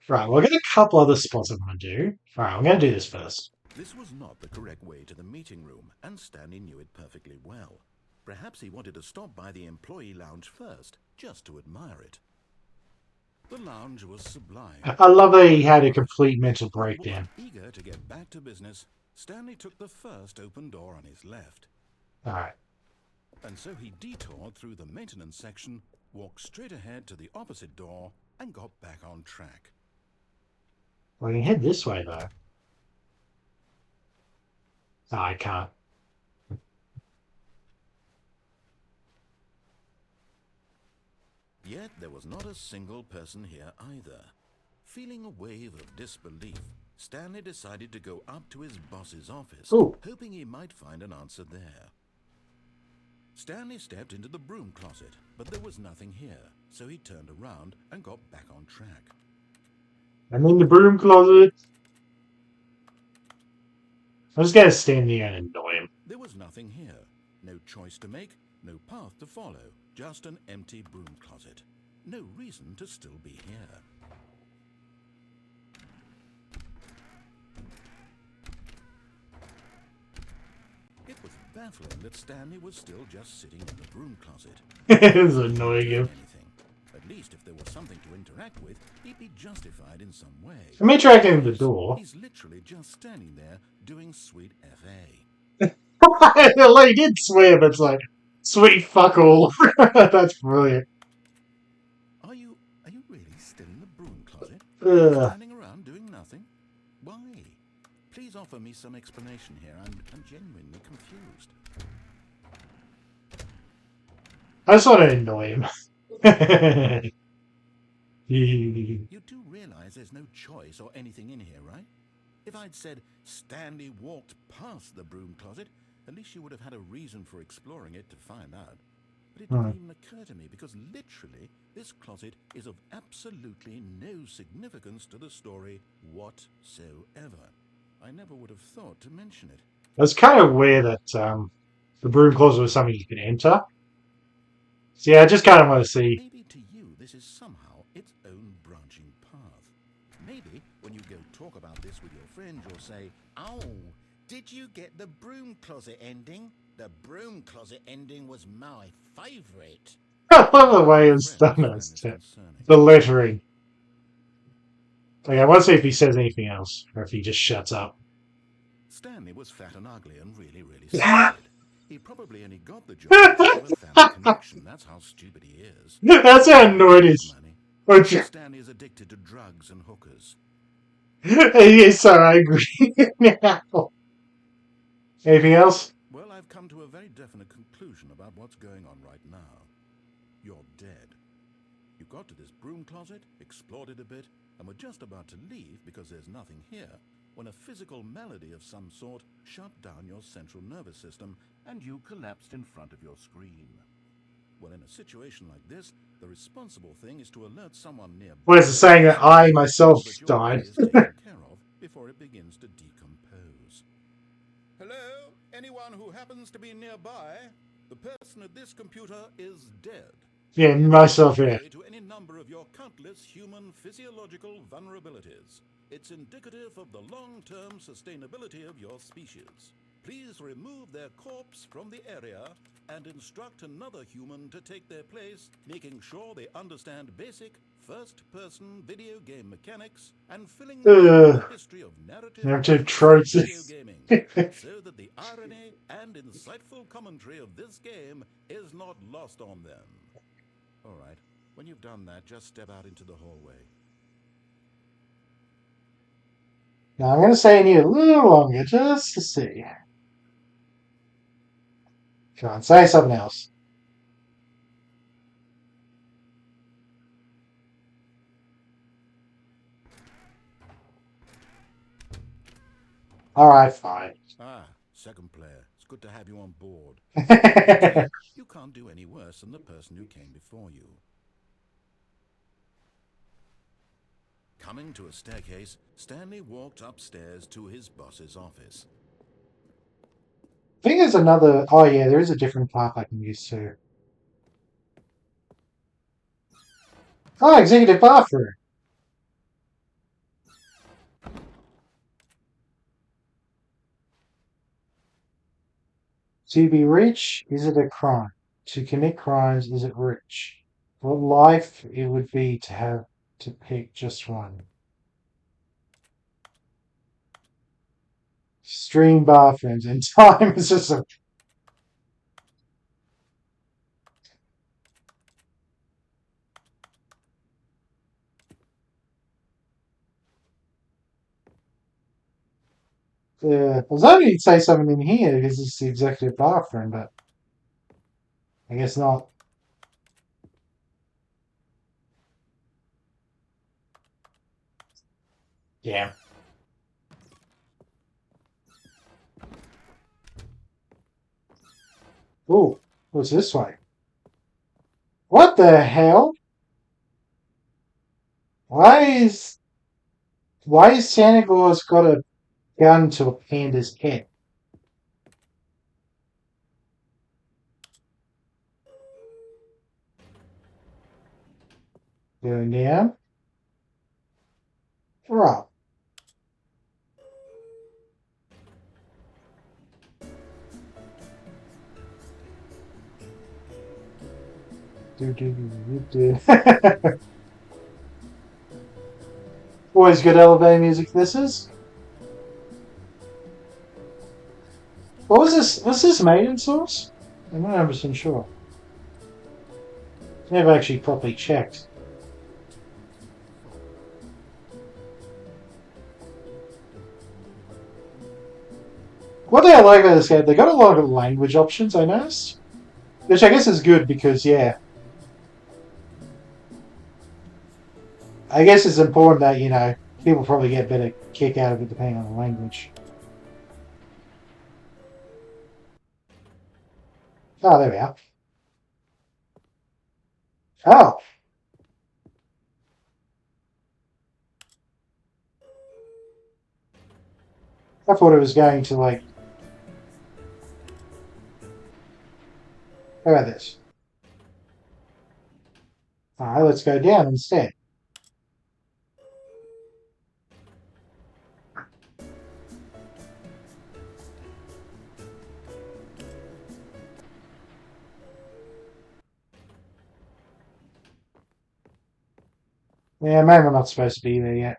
Right, we've got a couple other spots I want to do. Alright, I'm going to do this first. This was not the correct way to the meeting room, and Stanley knew it perfectly well. Perhaps he wanted to stop by the employee lounge first, just to admire it. The lounge was sublime. I love that he had a complete mental breakdown. Eager to get back to business, Stanley took the first open door on his left. Alright. And so he detoured through the maintenance section, walked straight ahead to the opposite door, and got back on track. Well, I can head this way, though. No, I can't. Yet there was not a single person here either. Feeling a wave of disbelief, Stanley decided to go up to his boss's office, Ooh. hoping he might find an answer there. Stanley stepped into the broom closet, but there was nothing here, so he turned around and got back on track. I'm in the broom closet. I'm just going to stand there and annoy him. There was nothing here. No choice to make, no path to follow, just an empty broom closet. No reason to still be here. It was baffling that Stanley was still just sitting in the broom closet. It was annoying him. At least if there was something to interact with, he'd be justified in some way. I'm interacting with the door. He's literally just standing there doing sweet FA. Well, he did swear, but it's like, sweet fuck all. That's brilliant. Are you really still in the broom closet? Ugh. Standing around doing nothing? Why? Please offer me some explanation here. I'm genuinely confused. I just want to annoy him. You do realize there's no choice or anything in here, right? If I'd said Stanley walked past the broom closet, at least you would have had a reason for exploring it to find out. But it didn't even occur to me because literally this closet is of absolutely no significance to the story whatsoever. I never would have thought to mention it. It's kind of weird that the broom closet was something you could enter. So yeah, I just kind of want to see. Maybe to you this is somehow its own branching path. Maybe when you go talk about this with your friends, you'll say, "Oh, did you get the broom closet ending? The broom closet ending was my favourite." I love the way it's done. The lettering. Okay, I want to see if he says anything else, or if he just shuts up. Stanley was fat and ugly and really stupid. He probably only got the job because of a family connection. That's how stupid he is. That's how annoyed he is. Stanley is addicted to drugs and hookers. He is so angry now. Anything else? Well, I've come to a very definite conclusion about what's going on right now. You're dead. You got to this broom closet, explored it a bit, and were just about to leave because there's nothing here, when a physical malady of some sort shut down your central nervous system and you collapsed in front of your screen. Well, in a situation like this, the responsible thing is to alert someone nearby. Well, it's saying that I myself died. Taken care of before it begins to decompose. Hello? Anyone who happens to be nearby? The person at this computer is dead. Yeah, myself, yeah. To any number of your countless human physiological vulnerabilities. It's indicative of the long-term sustainability of your species. Please remove their corpse from the area and instruct another human to take their place, making sure they understand basic first-person video game mechanics and filling the history of narrative tropes video gaming, so that the irony and insightful commentary of this game is not lost on them. All right, when you've done that, just step out into the hallway. Now I'm going to stay in here a little longer just to see. Come on, say something else. Alright, fine. Ah, second player. It's good to have you on board. You can't do any worse than the person who came before you. Coming to a staircase, Stanley walked upstairs to his boss's office. I think there's another. Oh, yeah, there is a different path I can use too. Oh, executive bathroom. To be rich, is it a crime? To commit crimes, is it rich? What life it would be to have to pick just one. Stream bathrooms and time is just a. I was hoping you'd say something in here because it's the executive bathroom, but I guess not. Yeah. Ooh, what's this way? What the hell? Why is why is Santa Claus got a gun to a panda's head? Going down. Right. Do, do, do, do, do. Always good elevator music. This is. What was this? Was this made in source? I'm not 100% sure. Never actually properly checked. One thing I like about this game, they got a lot of language options, I noticed. Which I guess is good because, yeah. I guess it's important that, people probably get a better kick out of it depending on the language. Oh, there we are. Oh. I thought it was going to, like. How about this? Alright, let's go down instead. Yeah, maybe we're not supposed to be there yet.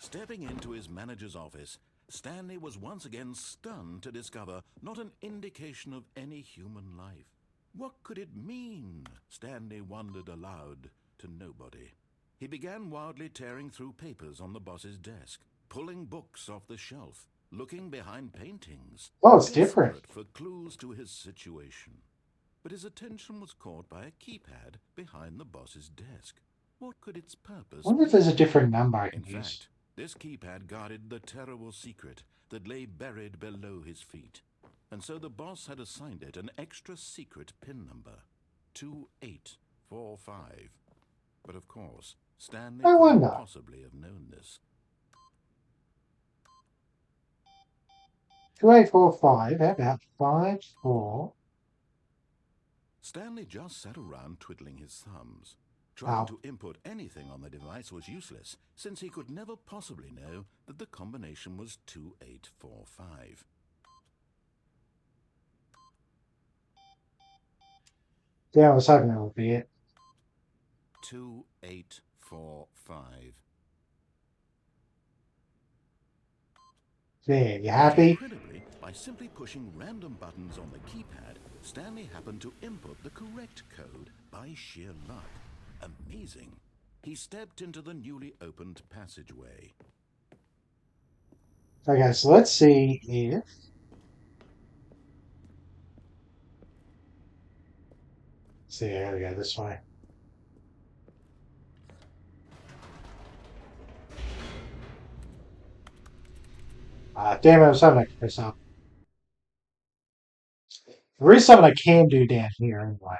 Stepping into his manager's office, Stanley was once again stunned to discover not an indication of any human life. What could it mean? Stanley wondered aloud to nobody. He began wildly tearing through papers on the boss's desk, pulling books off the shelf, looking behind paintings, Oh, it's different. desperate for clues to his situation. But his attention was caught by a keypad behind the boss's desk. What could its purpose I wonder if be? there's a different number I In can use. fact, this keypad guarded the terrible secret that lay buried below his feet. And so the boss had assigned it an extra secret PIN number, 2845. But of course, Stanley I couldn't wonder. possibly have known this. 2845. How about 54? Stanley just sat around twiddling his thumbs. Oh. Trying to input anything on the device was useless, since he could never possibly know that the combination was 2845. Yeah, I was hoping that would be it. 2845. There, you happy? Incredibly, by simply pushing random buttons on the keypad, Stanley happened to input the correct code by sheer luck. Amazing. He stepped into the newly opened passageway. Okay, so let's see if. See, I gotta go this way. Damn it, I was hoping I could press up. There is something I can do down here anyway.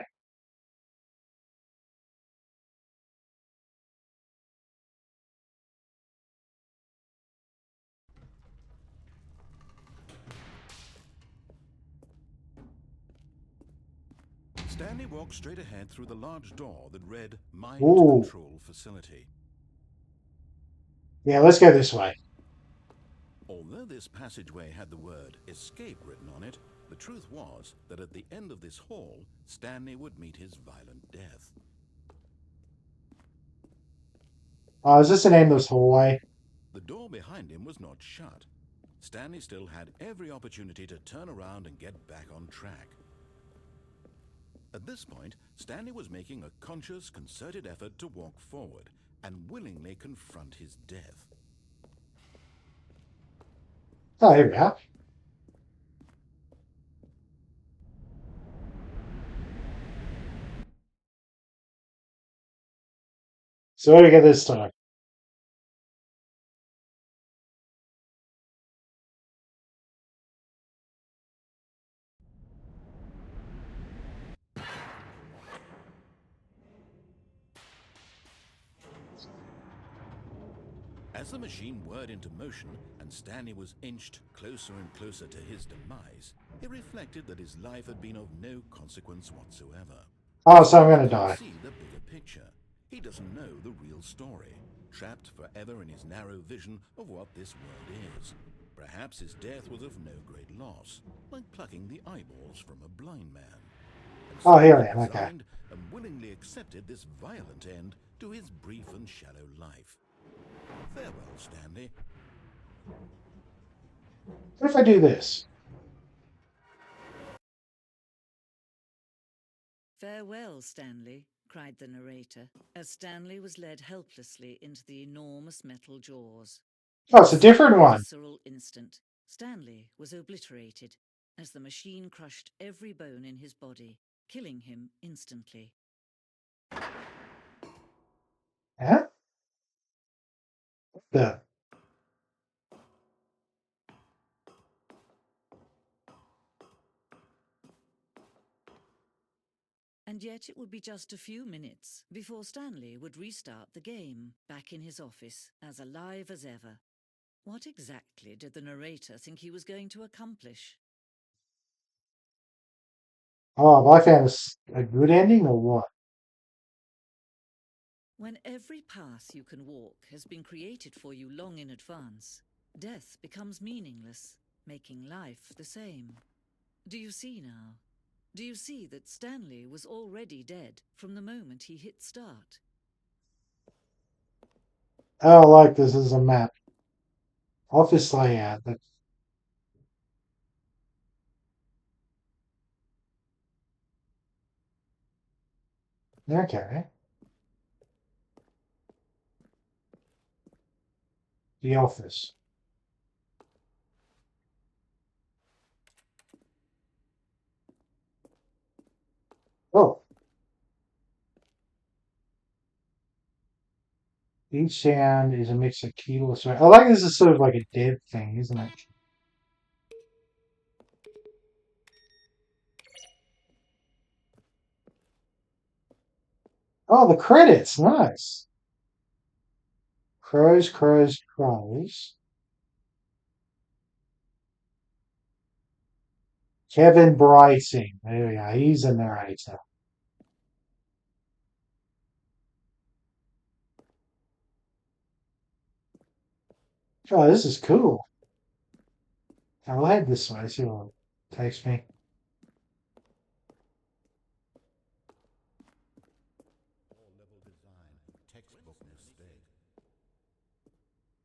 Stanley walked straight ahead through the large door that read Mind Ooh. Control Facility. Yeah, let's go this way. Although this passageway had the word escape written on it, the truth was that at the end of this hall, Stanley would meet his violent death. Oh, is this the name of this hallway? The door behind him was not shut. Stanley still had every opportunity to turn around and get back on track. At this point, Stanley was making a conscious, concerted effort to walk forward and willingly confront his death. Oh, here we are. So what do we get this time? As the machine whirred into motion and Stanley was inched closer and closer to his demise, he reflected that his life had been of no consequence whatsoever. Oh, so I'm gonna He can't die. see the bigger picture. He doesn't know the real story, trapped forever in his narrow vision of what this world is. Perhaps his death was of no great loss, like plucking the eyeballs from a blind man. And Oh, so here he I am. Okay. resigned and willingly accepted this violent end to his brief and shallow life. Farewell, Stanley. What if I do this? "Farewell, Stanley," cried the narrator, as Stanley was led helplessly into the enormous metal jaws. Oh, it's a different In one. visceral instant, Stanley was obliterated as the machine crushed every bone in his body, killing him instantly. Huh? The And yet it would be just a few minutes before Stanley would restart the game, back in his office, as alive as ever. What exactly did the narrator think he was going to accomplish? oh, have I found a good ending or what? When every path you can walk has been created for you long in advance, death becomes meaningless, making life the same. Do you see now? Do you see that Stanley was already dead from the moment he hit start? Oh, I like this as a map. Office layout. Okay. The office. Oh, each sound is a mix of keyless. I like this is sort of like a dead thing, isn't it? Oh, the credits. Nice. Crows, crows, crows. Kevin Brighting. There we go. He's a narrator. Oh, this is cool. I'll head this way. See what it takes me. Level design, textbook mistake.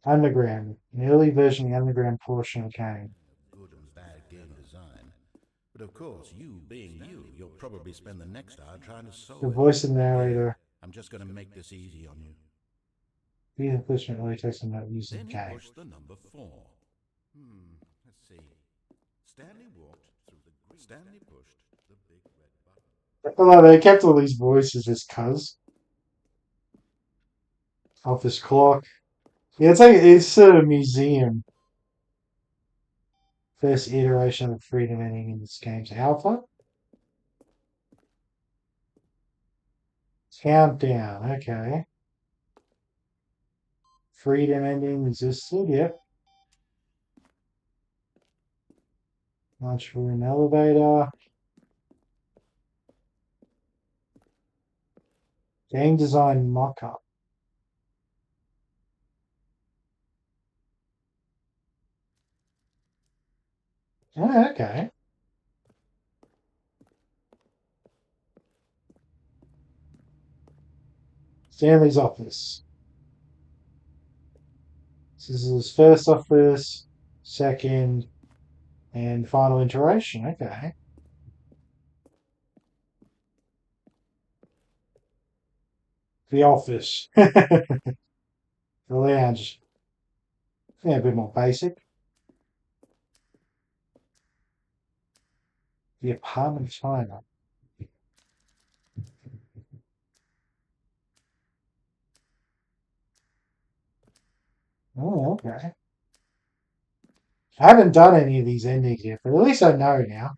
Underground. An early version of the underground portion of the game. Good and bad game design. But of course, you being you, you'll probably spend the next hour trying to solve The it. voice of the Here, narrator. I'm just going to make this easy on you. These implicit early text and not using Then the he game. pushed the number 4. Let's see. Stanley walked through the green. Stanley pushed the big red button. Although they kept all these voices as cuz. Office clock. Yeah, it's sort of a museum. First iteration of freedom ending in this game's alpha. Countdown, okay. Freedom ending existed, yep. Launch for an elevator. Game design mock-up. Oh, okay. Stanley's office. This is his first office, second, and final iteration. Okay. The office. The lounge. Yeah, a bit more basic. The apartment China. Oh, okay. I haven't done any of these endings yet, but at least I know now.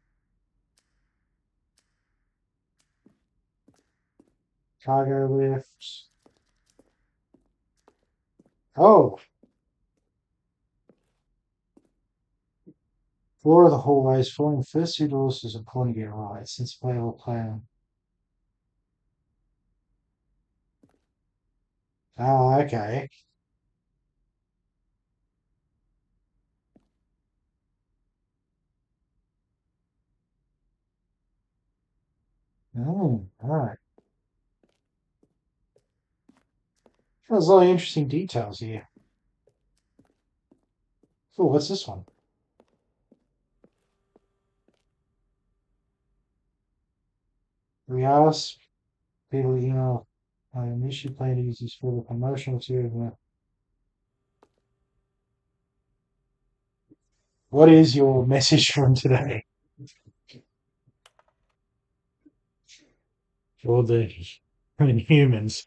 Cargo lift. Oh, floor of the hallways. Following the first two doors is important to get right, since playable plan. Oh, okay. Oh, alright. There's a lot of interesting details here. Oh, what's this one? We asked people, I initially plan to use these for the promotional material. What is your message from today? For the humans.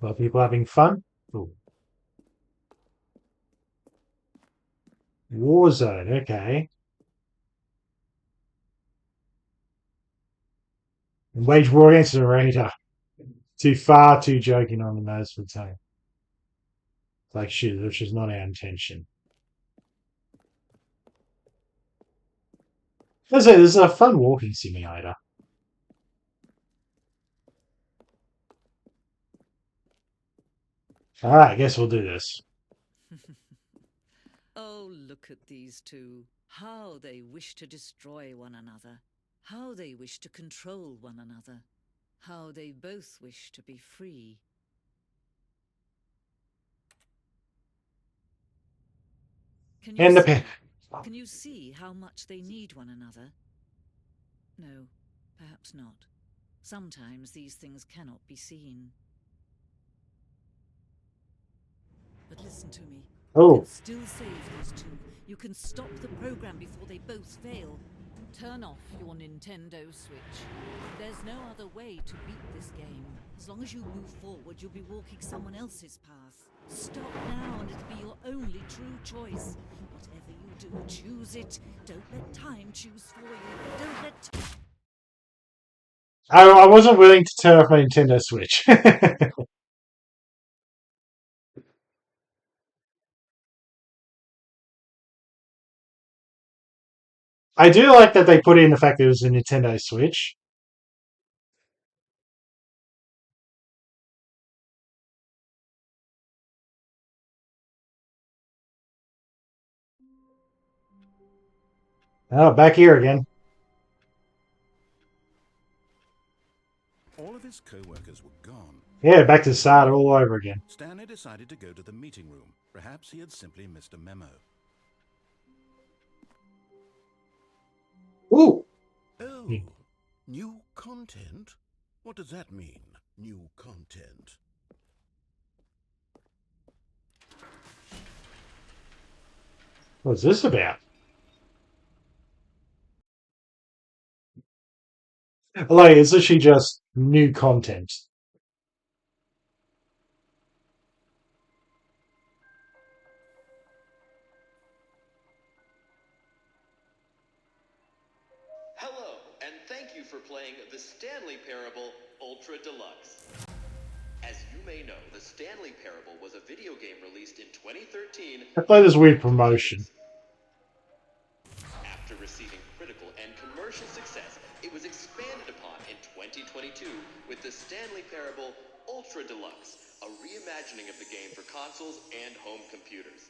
Are people having fun? Oh. Warzone, okay. Wage war against the raider. Too joking on the nose for time. Like shit, which is not our intention. This is a fun walking simulator. Alright, I guess we'll do this. Oh, look at these two. How they wish to destroy one another. How they wish to control one another. How they both wish to be free. Can you And the see? pen. Can you see how much they need one another? No, perhaps not. Sometimes these things cannot be seen. But listen to me. You Oh, can still save these two. You can stop the program before they both fail. Turn off your Nintendo Switch. There's no other way to beat this game. As long as you move forward, you'll be walking someone else's path. Stop now and it'll be your only true choice. Whatever you do, choose it. Don't let time choose for you. Don't let... I wasn't willing to turn off my Nintendo Switch. I do like that they put in the fact that it was a Nintendo Switch. Oh, back here again. All of his co-workers were gone. Yeah, back to the start all over again. Stanley decided to go to the meeting room. Perhaps he had simply missed a memo. Ooh. Oh, new content? What does that mean, new content? What's this about? Like, it's literally just new content. Hello, and thank you for playing the Stanley Parable Ultra Deluxe. As you may know, the Stanley Parable was a video game released in 2013 I play this weird for promotion. After receiving critical and commercial success, it was expanded upon in 2022 with the Stanley Parable Ultra Deluxe, a reimagining of the game for consoles and home computers.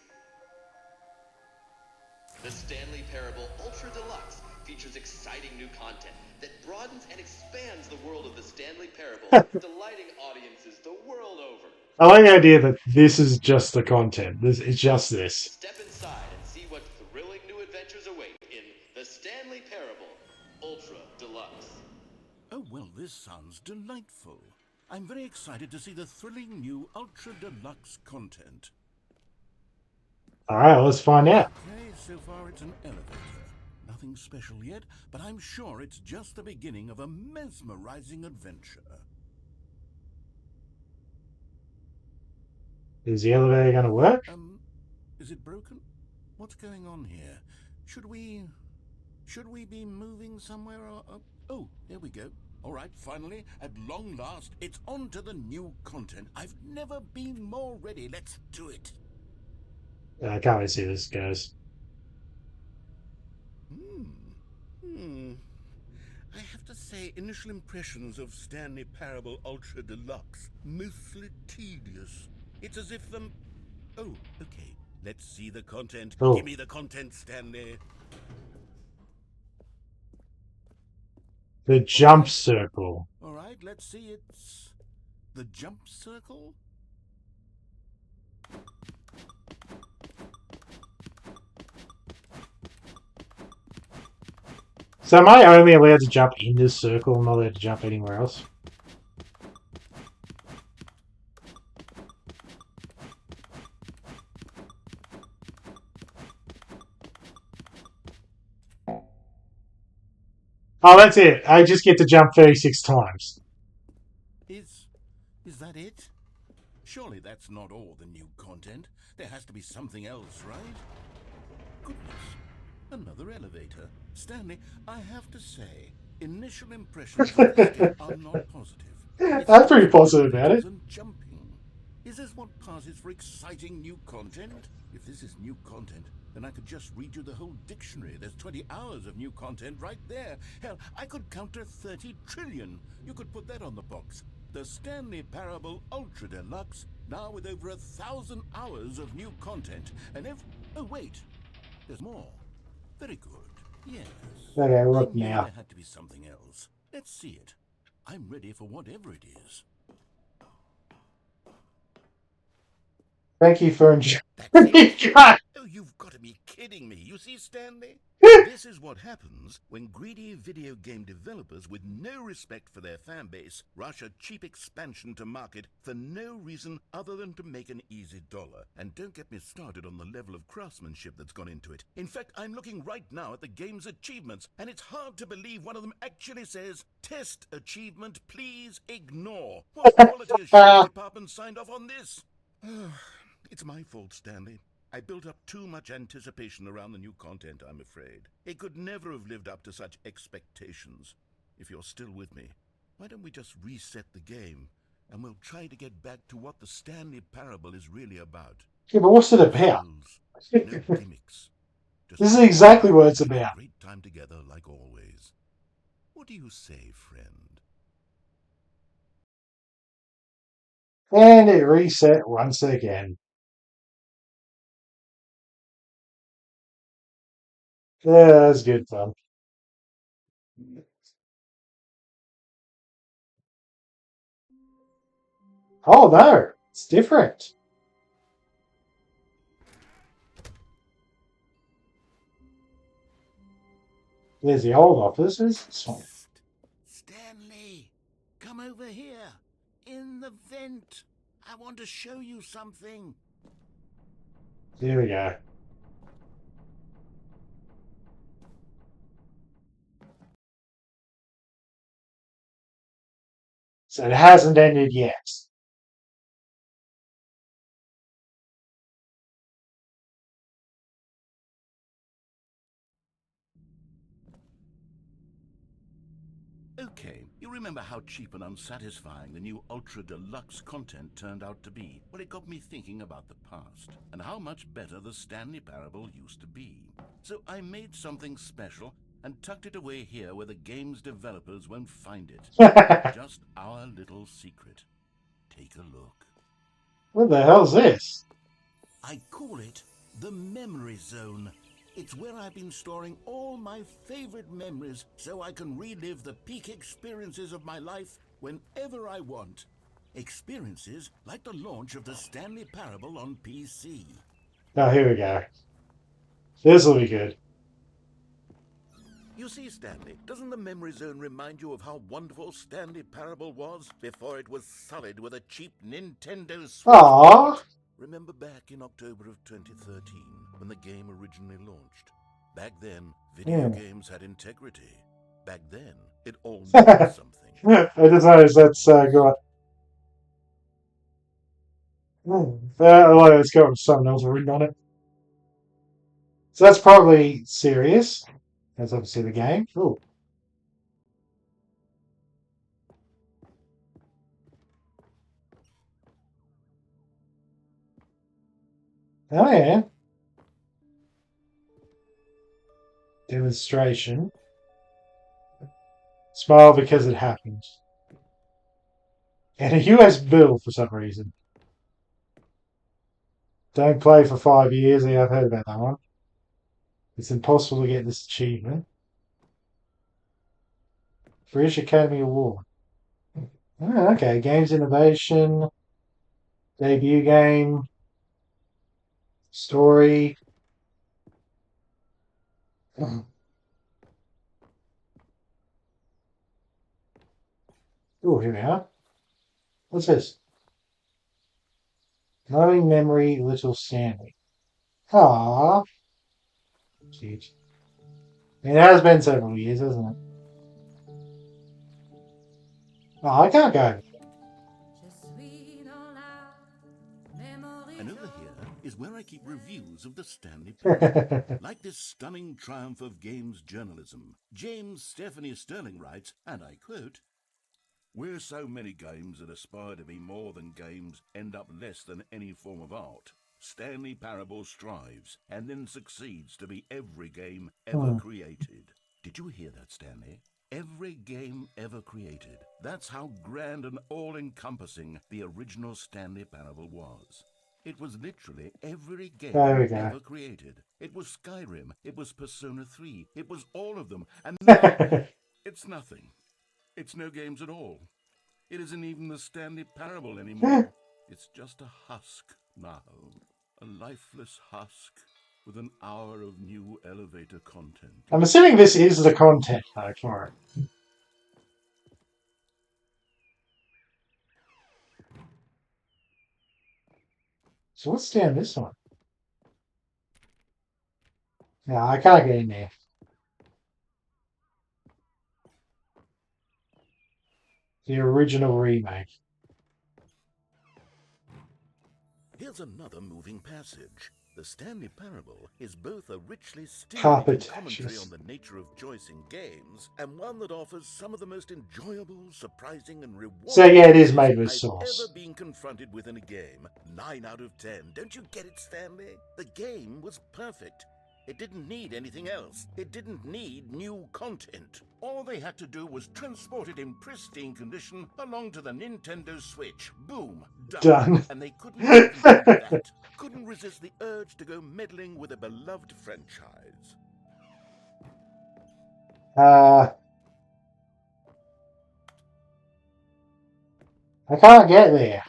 The Stanley Parable Ultra Deluxe features exciting new content that broadens and expands the world of the Stanley Parable, delighting audiences the world over. I like the idea that this is just the content. It's just this. Step inside and see what thrilling new adventures await in The Stanley Parable Ultra Deluxe. Oh, well, this sounds delightful. I'm very excited to see the thrilling new Ultra Deluxe content. Alright, let's find out. Okay, so far it's an elevator. Nothing special yet, but I'm sure it's just the beginning of a mesmerizing adventure. Is the elevator going to work? Is it broken? What's going on here? Should we be moving somewhere or... Oh, here we go. All right, finally, at long last, it's on to the new content. I've never been more ready. Let's do it. I can't wait to see this goes. I have to say, initial impressions of Stanley Parable Ultra Deluxe, mostly tedious. It's as if Oh, okay. Let's see the content. Oh. Give me the content, Stanley. The jump circle. All right, let's see. It's the jump circle. So am I only allowed to jump in this circle and not allowed to jump anywhere else? Oh, that's it. I just get to jump 36 times. Is that it? Surely that's not all the new content. There has to be something else, right? Goodness. Another elevator. Stanley, I have to say, initial impressions of this game are not positive. I'm pretty positive about it. Jumping. Is this what passes for exciting new content? If this is new content, then I could just read you the whole dictionary. There's 20 hours of new content right there. Hell, I could counter 30 trillion. You could put that on the box. The Stanley Parable Ultra Deluxe, now with over 1,000 hours of new content. And oh wait, there's more. Very good. Yes. Okay, look I knew now. there had to be something else. Let's see it. I'm ready for whatever it is. Thank you for enjoying. Oh, you've got to be kidding me. You see, Stanley? This is what happens when greedy video game developers with no respect for their fan base rush a cheap expansion to market for no reason other than to make an easy dollar. And don't get me started on the level of craftsmanship that's gone into it. In fact, I'm looking right now at the game's achievements, and it's hard to believe one of them actually says, "Test achievement, please ignore." What quality assurance department signed off on this? It's my fault, Stanley. I built up too much anticipation around the new content, I'm afraid. It could never have lived up to such expectations. If you're still with me, why don't we just reset the game, and we'll try to get back to what the Stanley Parable is really about. Yeah, but what's it about? No gimmicks. Just This is exactly what it's about. Great time together, like always. What do you say, friend? And it reset once again. Yeah, that's good fun. Oh no, it's different. There's the old offices. Stanley, come over here. In the vent. I want to show you something. Here we go. So it hasn't ended yet. Okay, you remember how cheap and unsatisfying the new Ultra Deluxe content turned out to be? Well, it got me thinking about the past, and how much better the Stanley Parable used to be. So I made something special and tucked it away here where the game's developers won't find it. Just our little secret. Take a look. What the hell's this? I call it the Memory Zone. It's where I've been storing all my favorite memories so I can relive the peak experiences of my life whenever I want. Experiences like the launch of the Stanley Parable on PC. Oh, here we go. This will be good. You see, Stanley, doesn't the memory zone remind you of how wonderful Stanley Parable was before it was sullied with a cheap Nintendo Switch? Aww. Remember back in October of 2013 when the game originally launched? Back then, video games had integrity. Back then, it all meant something. I just noticed that's got. Well, it's got something else written on it. So that's probably serious. That's obviously the game. Ooh. Oh yeah. Demonstration. Smile because it happens. And a US bill for some reason. Don't play for 5 years. Yeah, I've heard about that one. It's impossible to get this achievement. British Academy Award. Oh, okay. Games Innovation. Debut game. Story. Oh, here we are. What's this? Loving memory, little Stanley. Ah, cute. It has been several years, hasn't it? Oh, I can't go. And over here is where I keep reviews of the Stanley Parable. Like this stunning triumph of games journalism, James Stephanie Sterling writes, and I quote, "Where so many games that aspire to be more than games end up less than any form of art, Stanley Parable strives and then succeeds to be every game ever created." Did you hear that, Stanley? Every game ever created. That's how grand and all-encompassing the original Stanley Parable was. It was literally every game ever created. It was Skyrim, it was Persona 3, it was all of them. And now, it's nothing. It's no games at all. It isn't even the Stanley Parable anymore. It's just a husk now. A lifeless husk with an hour of new elevator content. I'm assuming this is the content though for it. So what's down this one? Yeah, I can't get in there. The original remake. Here's another moving passage. The Stanley Parable is both a richly Carpet stimulating commentary ashes. on the nature of choice in games, and one that offers some of the most enjoyable, surprising, and rewarding So yeah, it is choices made with I've sauce. ever been confronted with in a game. 9 out of 10. Don't you get it, Stanley? The game was perfect. It didn't need anything else. It didn't need new content. All they had to do was transport it in pristine condition along to the Nintendo Switch. Boom. Done. And they couldn't even do that. Couldn't resist the urge to go meddling with a beloved franchise. I can't get there.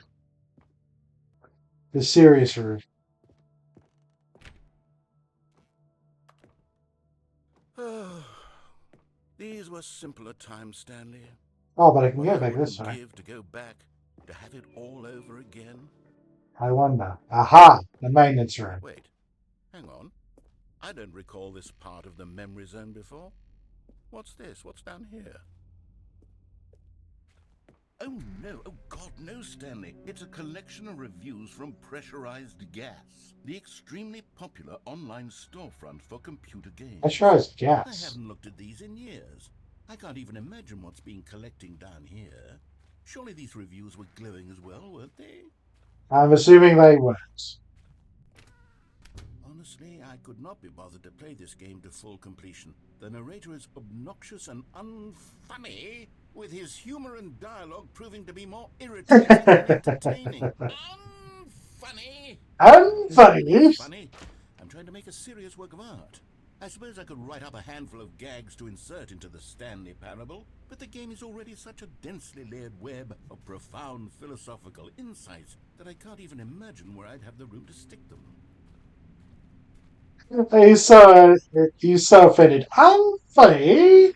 The serious route. These were simpler times, Stanley. Oh, but I can What go I back this wouldn't way. give to go back, to have it all over again. I wonder. Aha! The maintenance room. Wait, hang on. I don't recall this part of the memory zone before. What's this? What's down here? Oh no, oh God, no, Stanley. It's a collection of reviews from Pressurized Gas, the extremely popular online storefront for computer games. Pressurized I gas. haven't looked at these in years. I can't even imagine what's been collecting down here. Surely these reviews were glowing as well, weren't they? I'm assuming they weren't. Honestly, I could not be bothered to play this game to full completion. The narrator is obnoxious and unfunny, with his humor and dialogue proving to be more irritating than entertaining. Unfunny! Unfunny. Funny. I'm trying to make a serious work of art. I suppose I could write up a handful of gags to insert into the Stanley Parable, but the game is already such a densely layered web of profound philosophical insights that I can't even imagine where I'd have the room to stick them. He's so offended. I'm funny.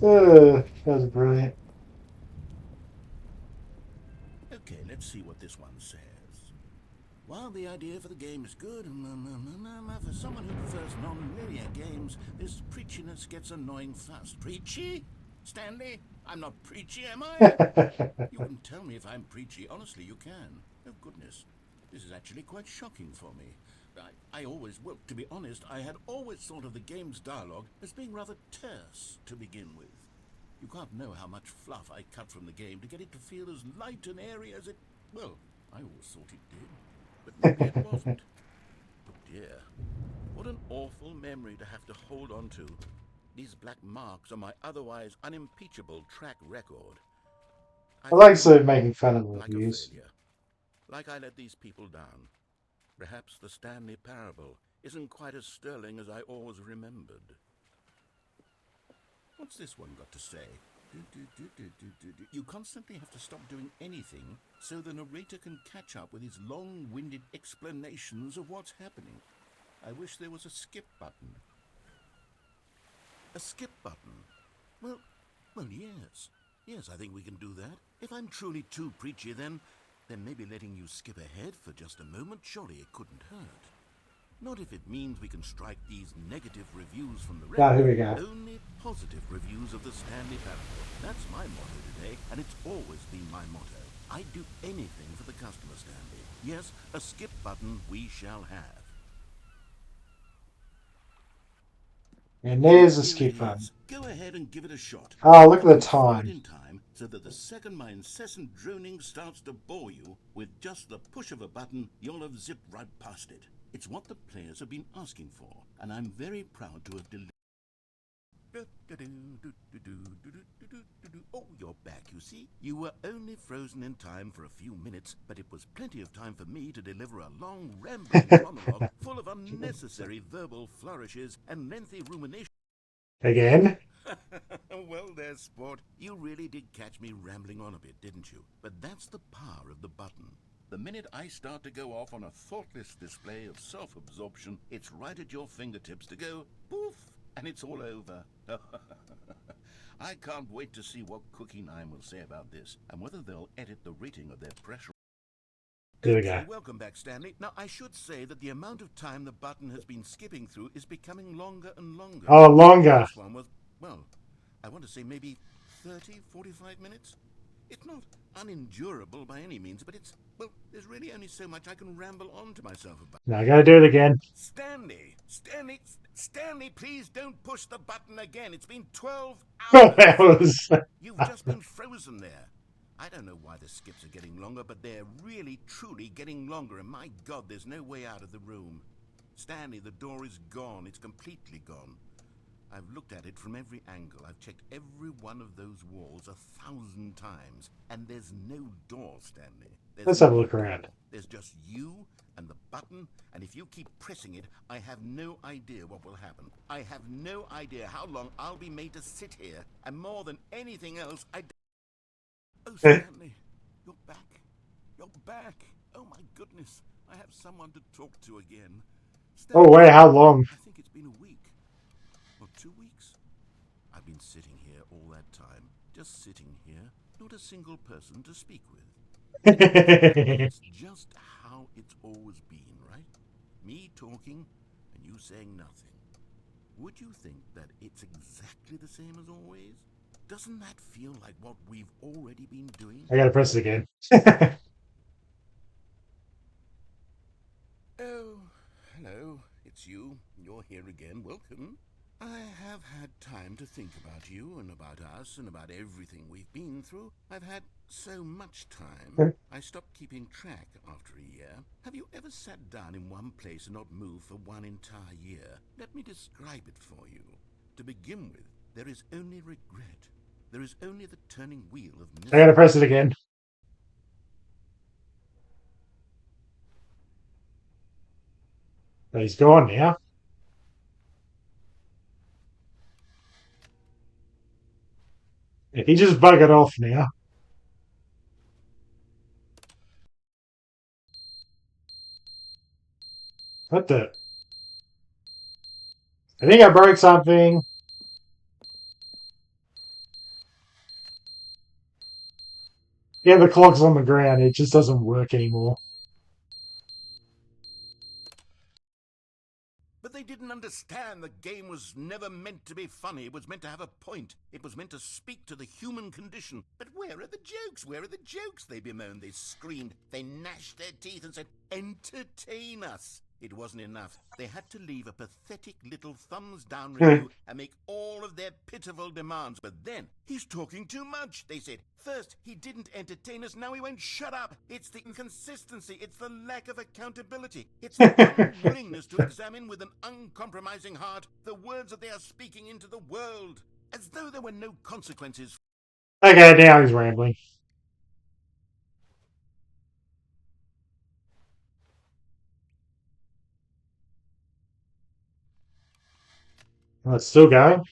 That was brilliant. Okay, let's see what this one says. While the idea for the game is good, for someone who prefers non-linear games, this preachiness gets annoying fast. Preachy? Stanley? I'm not preachy, am I? You can tell me if I'm preachy. Honestly, you can. Oh, goodness. This is actually quite shocking for me. Well, to be honest, I had always thought of the game's dialogue as being rather terse to begin with. You can't know how much fluff I cut from the game to get it to feel as light and airy as it... Well, I always thought it did. But maybe it wasn't. Oh dear. What an awful memory to have to hold on to. These black marks on my otherwise unimpeachable track record. I like sort of making fun of the like a reviews. failure. Like I let these people down. Perhaps the Stanley Parable isn't quite as sterling as I always remembered. What's this one got to say? You constantly have to stop doing anything so the narrator can catch up with his long-winded explanations of what's happening. I wish there was a skip button. A skip button? Well, yes. Yes, I think we can do that. If I'm truly too preachy, then maybe letting you skip ahead for just a moment, surely it couldn't hurt. Not if it means we can strike these negative reviews from the record. Here we go. Only positive reviews of the Stanley Parable. That's my motto today, and it's always been my motto. I'd do anything for the customer, Stanley. Yes, a skip button we shall have. And there's a Here skip it button. is. Go ahead and give it a shot. Oh, look at the Fast forward time. in time so that the second my incessant droning starts to bore you, with just the push of a button, you'll have zipped right past it. It's what the players have been asking for, and I'm very proud to have delivered. Oh, you're back, you see. You were only frozen in time for a few minutes, but it was plenty of time for me to deliver a long, rambling monologue full of unnecessary verbal flourishes and lengthy rumination. Again? Well there, sport. You really did catch me rambling on a bit, didn't you? But that's the power of the button. The minute I start to go off on a thoughtless display of self-absorption, it's right at your fingertips to go poof, and it's all over. I can't wait to see what Cookie 9 will say about this, and whether they'll edit the rating of their pressure. There we Okay, go. welcome back, Stanley. Now, I should say that the amount of time the button has been skipping through is becoming longer and longer. Oh, longer. This one was, well, I want to say maybe 30, 45 minutes. It's not unendurable by any means, but it's, well, there's really only so much I can ramble on to myself about. Now I gotta do it again. Stanley, please don't push the button again. It's been 12 That hours. was. You've just been frozen there. I don't know why the skips are getting longer, but they're really, truly getting longer, and my God, there's no way out of the room. Stanley, the door is gone. It's completely gone. I've looked at it from every angle. I've checked every one of those walls 1,000 times, and there's no door, Stanley. Let's have a look around. There's just you and the button, and if you keep pressing it, I have no idea what will happen. I have no idea how long I'll be made to sit here, and more than anything else, Oh, Stanley, you're back. You're back. Oh, my goodness. I have someone to talk to again. Oh, wait, how long? I think it's been a week. Or 2 weeks. I've been sitting here all that time. Just sitting here. Not a single person to speak with. It's just how it's always been, right? Me talking and you saying nothing. Would you think that it's exactly the same as always? Doesn't that feel like what we've already been doing? I gotta press it again. Oh, hello. It's you. You're here again. Welcome. I have had time to think about you and about us and about everything we've been through. I've had so much time. I stopped keeping track after a year. Have you ever sat down in one place and not moved for one entire year? Let me describe it for you. To begin with, there is only regret. There is only the turning wheel of I gotta press it again. But he's gone now. If he just buggered off now. What the? I think I broke something. Yeah, the clock's on the ground. It just doesn't work anymore. But they didn't understand the game was never meant to be funny. It was meant to have a point. It was meant to speak to the human condition. But where are the jokes? Where are the jokes? They bemoaned, they screamed, they gnashed their teeth and said, entertain us. It wasn't enough. They had to leave a pathetic little thumbs down review and make all of their pitiful demands. But then, he's talking too much, they said. First, he didn't entertain us, now he won't shut up. It's the inconsistency, it's the lack of accountability. It's the unwillingness to examine with an uncompromising heart the words that they are speaking into the world. As though there were no consequences. Okay, now he's rambling. Well, it's still going.